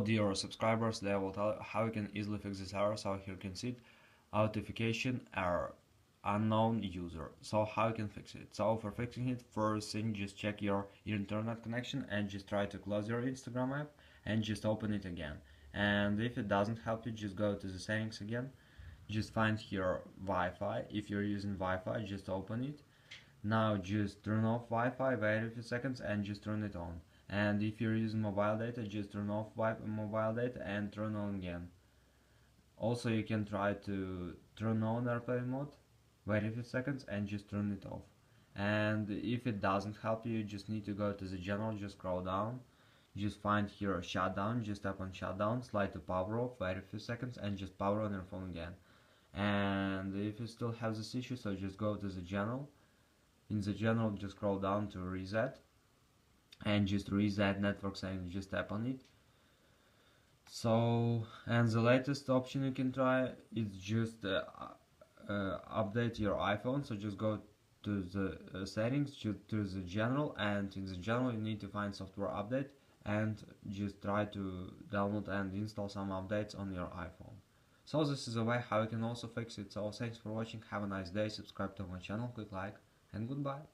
dear subscribers, they will tell you how you can easily fix this error. So here you can see it, authentication error, unknown user. So how you can fix it? So for fixing it, first thing, just check your internet connection and just try to close your Instagram app and just open it again. And if it doesn't help you, just go to the settings again. Just find here Wi-Fi. If you're using Wi-Fi, just open it. Now just turn off Wi-Fi, wait a few seconds and just turn it on. And if you're using mobile data, just turn off mobile data and turn on again. Also, you can try to turn on airplane mode, wait a few seconds and just turn it off. And if it doesn't help you, you just need to go to the general, just scroll down, just find here shutdown, just tap on shutdown, slide to power off, wait a few seconds and just power on your phone again. And if you still have this issue, so just go to the general. In the general, just scroll down to reset and just reset network settings, just tap on it. So, and the latest option you can try is just update your iPhone. So just go to the settings, to the general, and in the general you need to find software update and just try to download and install some updates on your iPhone. So this is a way how you can also fix it. So thanks for watching, have a nice day, subscribe to my channel, click like, and goodbye.